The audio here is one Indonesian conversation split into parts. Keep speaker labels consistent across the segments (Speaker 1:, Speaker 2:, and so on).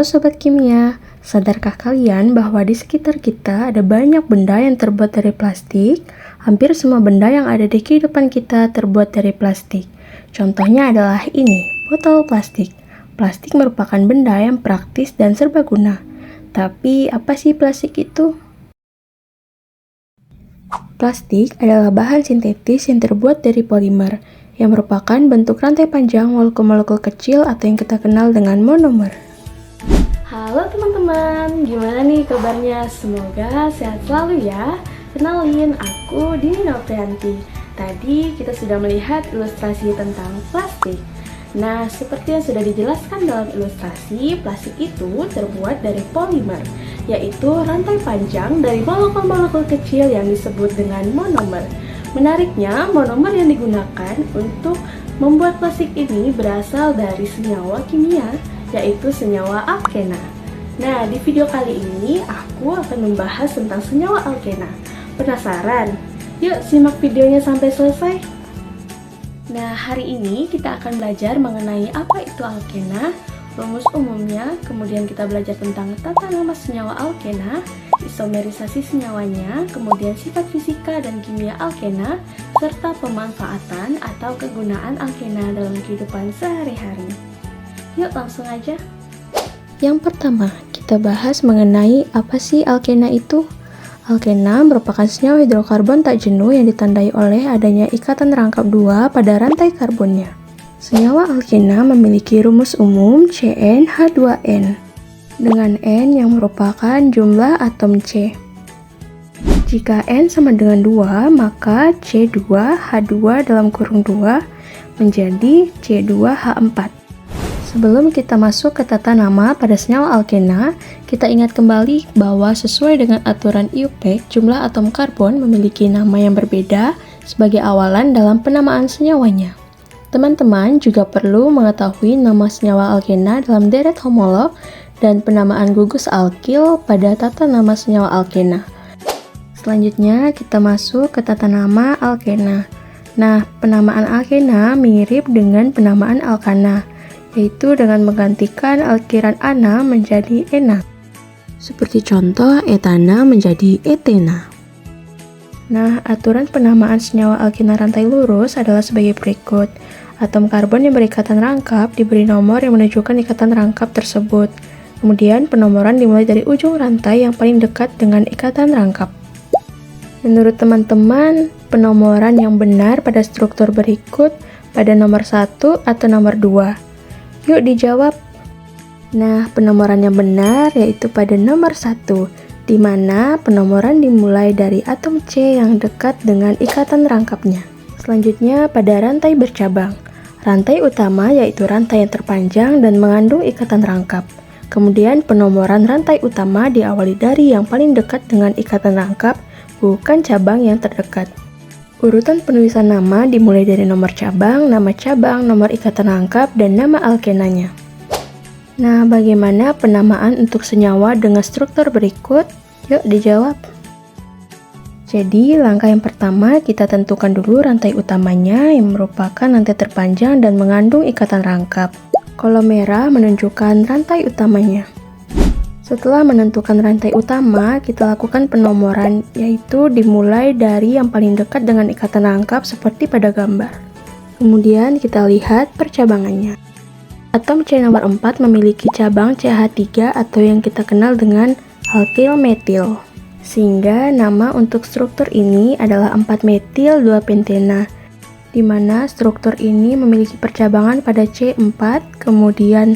Speaker 1: Halo Sobat Kimia, sadarkah kalian bahwa di sekitar kita ada banyak benda yang terbuat dari plastik? Hampir semua benda yang ada di kehidupan kita terbuat dari plastik. Contohnya adalah ini, botol plastik. Plastik merupakan benda yang praktis dan serbaguna. Tapi apa sih plastik itu? Plastik adalah bahan sintetis yang terbuat dari polimer, yang merupakan bentuk rantai panjang molekul-molekul kecil atau yang kita kenal dengan monomer.
Speaker 2: Halo teman-teman, gimana nih kabarnya? Semoga sehat selalu ya. Kenalin, aku Dini Noprianti. Tadi kita sudah melihat ilustrasi tentang plastik. Nah, seperti yang sudah dijelaskan dalam ilustrasi, plastik itu terbuat dari polimer, yaitu rantai panjang dari molekul-molekul kecil yang disebut dengan monomer. Menariknya, monomer yang digunakan untuk membuat plastik ini berasal dari senyawa kimia, yaitu senyawa alkena. Nah, di video kali ini aku akan membahas tentang senyawa alkena. Penasaran? Yuk simak videonya sampai selesai. Nah, hari ini kita akan belajar mengenai apa itu alkena, rumus umumnya, kemudian kita belajar tentang tata nama senyawa alkena, isomerisasi senyawanya, kemudian sifat fisika dan kimia alkena, serta pemanfaatan atau kegunaan alkena dalam kehidupan sehari-hari. Yuk langsung aja.
Speaker 1: Yang pertama, kita bahas mengenai apa sih alkena itu. Alkena merupakan senyawa hidrokarbon tak jenuh yang ditandai oleh adanya ikatan rangkap dua pada rantai karbonnya. Senyawa alkena memiliki rumus umum CnH2n dengan N yang merupakan jumlah atom C. Jika N sama dengan 2, maka C2H2 dalam kurung 2 menjadi C2H4. Sebelum kita masuk ke tata nama pada senyawa alkena, kita ingat kembali bahwa sesuai dengan aturan IUPAC, jumlah atom karbon memiliki nama yang berbeda sebagai awalan dalam penamaan senyawanya. Teman-teman juga perlu mengetahui nama senyawa alkena dalam deret homolog dan penamaan gugus alkil pada tata nama senyawa alkena. Selanjutnya, kita masuk ke tata nama alkena. Nah, penamaan alkena mirip dengan penamaan alkana, yaitu dengan menggantikan alkiran ana menjadi ena. Seperti contoh, etana menjadi etena. Nah, aturan penamaan senyawa alkena rantai lurus adalah sebagai berikut. Atom karbon yang berikatan rangkap diberi nomor yang menunjukkan ikatan rangkap tersebut. Kemudian, penomoran dimulai dari ujung rantai yang paling dekat dengan ikatan rangkap. Menurut teman-teman, penomoran yang benar pada struktur berikut pada nomor 1 atau nomor 2? Yuk dijawab. Nah, penomoran yang benar yaitu pada nomor 1, di mana penomoran dimulai dari atom C yang dekat dengan ikatan rangkapnya. Selanjutnya pada rantai bercabang. Rantai utama yaitu rantai yang terpanjang dan mengandung ikatan rangkap. Kemudian penomoran rantai utama diawali dari yang paling dekat dengan ikatan rangkap, bukan cabang yang terdekat. Urutan penulisan nama dimulai dari nomor cabang, nomor ikatan rangkap, dan nama alkenanya. Nah, bagaimana penamaan untuk senyawa dengan struktur berikut? Yuk dijawab. Jadi, langkah yang pertama kita tentukan dulu rantai utamanya yang merupakan rantai terpanjang dan mengandung ikatan rangkap. Kolom merah menunjukkan rantai utamanya. Setelah menentukan rantai utama, kita lakukan penomoran, yaitu dimulai dari yang paling dekat dengan ikatan rangkap seperti pada gambar. Kemudian kita lihat percabangannya. Atom C nomor 4 memiliki cabang CH3 atau yang kita kenal dengan alkyl metil. Sehingga nama untuk struktur ini adalah 4-metil 2-pentena, di mana struktur ini memiliki percabangan pada C4, kemudian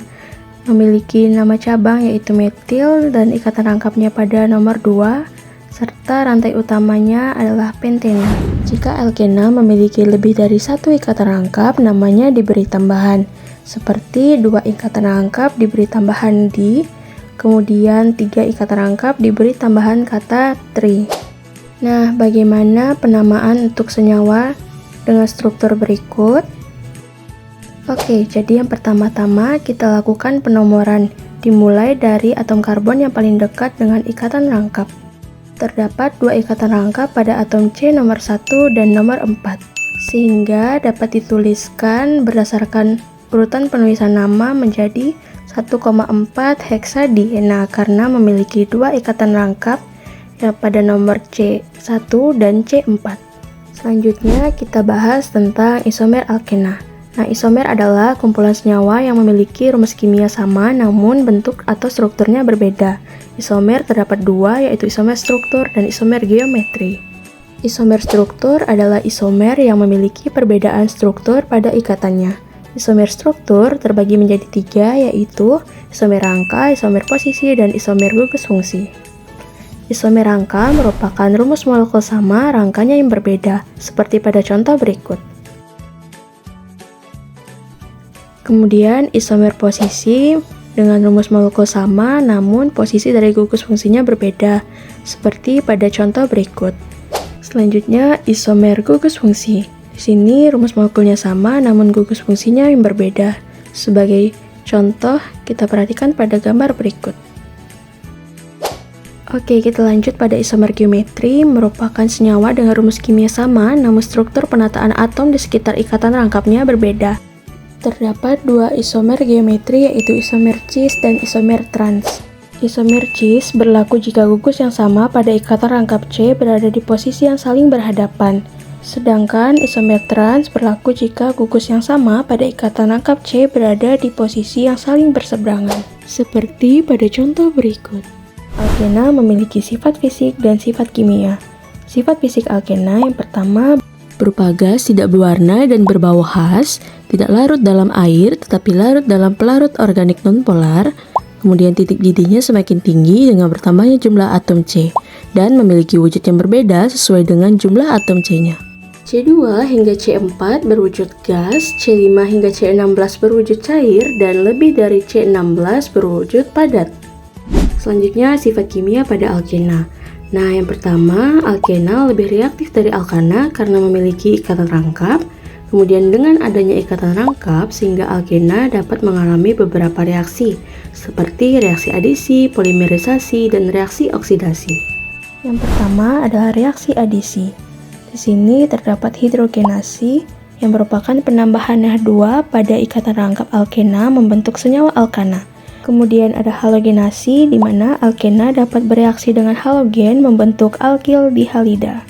Speaker 1: memiliki nama cabang yaitu metil dan ikatan rangkapnya pada nomor 2, serta rantai utamanya adalah pentena. Jika alkena memiliki lebih dari satu ikatan rangkap, namanya diberi tambahan, seperti 2 ikatan rangkap diberi tambahan di, kemudian 3 ikatan rangkap diberi tambahan kata tri. Nah, bagaimana penamaan untuk senyawa dengan struktur berikut? Oke, jadi yang pertama-tama kita lakukan penomoran dimulai dari atom karbon yang paling dekat dengan ikatan rangkap. Terdapat 2 ikatan rangkap pada atom C nomor 1 dan nomor 4, sehingga dapat dituliskan berdasarkan urutan penulisan nama menjadi 1,4 heksadieena karena memiliki dua ikatan rangkap yang pada nomor C1 dan C4. Selanjutnya kita bahas tentang isomer alkena. Nah, isomer adalah kumpulan senyawa yang memiliki rumus kimia sama namun bentuk atau strukturnya berbeda. Isomer terdapat dua, yaitu isomer struktur dan isomer geometri. Isomer struktur adalah isomer yang memiliki perbedaan struktur pada ikatannya. Isomer struktur terbagi menjadi tiga, yaitu isomer rangka, isomer posisi, dan isomer gugus fungsi. Isomer rangka merupakan rumus molekul sama, rangkanya yang berbeda, seperti pada contoh berikut. Kemudian isomer posisi dengan rumus molekul sama, namun posisi dari gugus fungsinya berbeda, seperti pada contoh berikut. Selanjutnya, isomer gugus fungsi. Di sini rumus molekulnya sama, namun gugus fungsinya yang berbeda. Sebagai contoh, kita perhatikan pada gambar berikut. Oke, kita lanjut pada isomer geometri, merupakan senyawa dengan rumus kimia sama, namun struktur penataan atom di sekitar ikatan rangkapnya berbeda. Terdapat dua isomer geometri, yaitu isomer cis dan isomer trans. Isomer cis berlaku jika gugus yang sama pada ikatan rangkap C berada di posisi yang saling berhadapan. Sedangkan isomer trans berlaku jika gugus yang sama pada ikatan rangkap C berada di posisi yang saling berseberangan. Seperti pada contoh berikut. Alkena memiliki sifat fisik dan sifat kimia. Sifat fisik alkena yang pertama berupa gas tidak berwarna dan berbau khas, tidak larut dalam air tetapi larut dalam pelarut organik nonpolar. Kemudian titik didihnya semakin tinggi dengan bertambahnya jumlah atom C dan memiliki wujud yang berbeda sesuai dengan jumlah atom C-nya. C2 hingga C4 berwujud gas, C5 hingga C16 berwujud cair, dan lebih dari C16 berwujud padat. Selanjutnya sifat kimia pada alkena. Nah, yang pertama, alkena lebih reaktif dari alkana karena memiliki ikatan rangkap. Kemudian dengan adanya ikatan rangkap, sehingga alkena dapat mengalami beberapa reaksi, seperti reaksi adisi, polimerisasi, dan reaksi oksidasi. Yang pertama adalah reaksi adisi. Di sini terdapat hidrogenasi, yang merupakan penambahan NH2 pada ikatan rangkap alkena membentuk senyawa alkana. Kemudian ada halogenasi, di mana alkena dapat bereaksi dengan halogen membentuk alkil dihalida.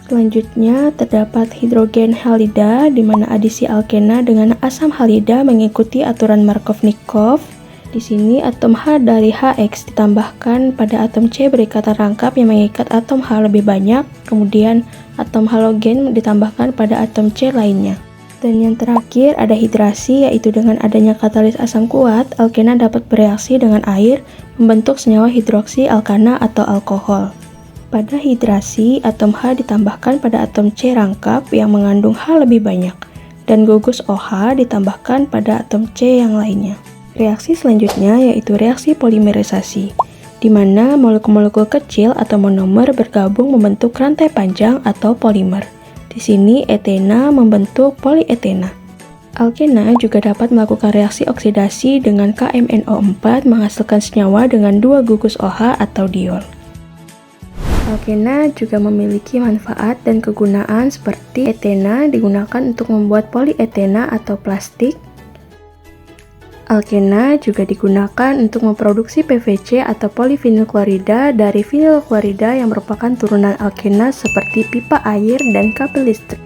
Speaker 1: Selanjutnya terdapat hidrogen halida, di mana adisi alkena dengan asam halida mengikuti aturan Markovnikov. Di sini atom H dari HX ditambahkan pada atom C berikatan rangkap yang mengikat atom H lebih banyak, kemudian atom halogen ditambahkan pada atom C lainnya. Dan yang terakhir ada hidrasi, yaitu dengan adanya katalis asam kuat, alkena dapat bereaksi dengan air membentuk senyawa hidroksi alkana atau alkohol. Pada hidrasi, atom H ditambahkan pada atom C rangkap yang mengandung H lebih banyak, dan gugus OH ditambahkan pada atom C yang lainnya. Reaksi selanjutnya yaitu reaksi polimerisasi, di mana molekul-molekul kecil atau monomer bergabung membentuk rantai panjang atau polimer. Di sini etena membentuk polietena. Alkena juga dapat melakukan reaksi oksidasi dengan KMNO4 menghasilkan senyawa dengan dua gugus OH atau diol. Alkena juga memiliki manfaat dan kegunaan seperti etena digunakan untuk membuat polietena atau plastik. Alkena juga digunakan untuk memproduksi PVC atau polivinil klorida dari vinil klorida yang merupakan turunan alkena seperti pipa air dan kabel listrik.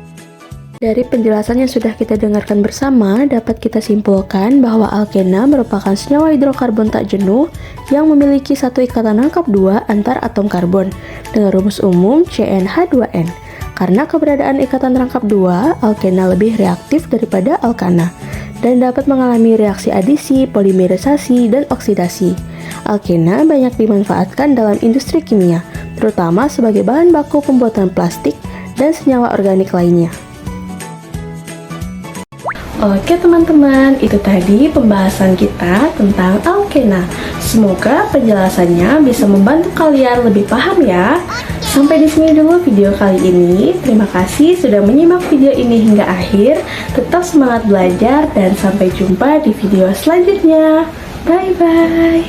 Speaker 1: Dari penjelasan yang sudah kita dengarkan bersama, dapat kita simpulkan bahwa alkena merupakan senyawa hidrokarbon tak jenuh yang memiliki satu ikatan rangkap 2 antar atom karbon dengan rumus umum CnH2n. Karena keberadaan ikatan rangkap 2, alkena lebih reaktif daripada alkana dan dapat mengalami reaksi adisi, polimerisasi, dan oksidasi. Alkena banyak dimanfaatkan dalam industri kimia, terutama sebagai bahan baku pembuatan plastik dan senyawa organik lainnya.
Speaker 2: Oke teman-teman, itu tadi pembahasan kita tentang alkena. Semoga penjelasannya bisa membantu kalian lebih paham ya. Sampai di sini dulu video kali ini. Terima kasih sudah menyimak video ini hingga akhir. Tetap semangat belajar dan sampai jumpa di video selanjutnya. Bye bye.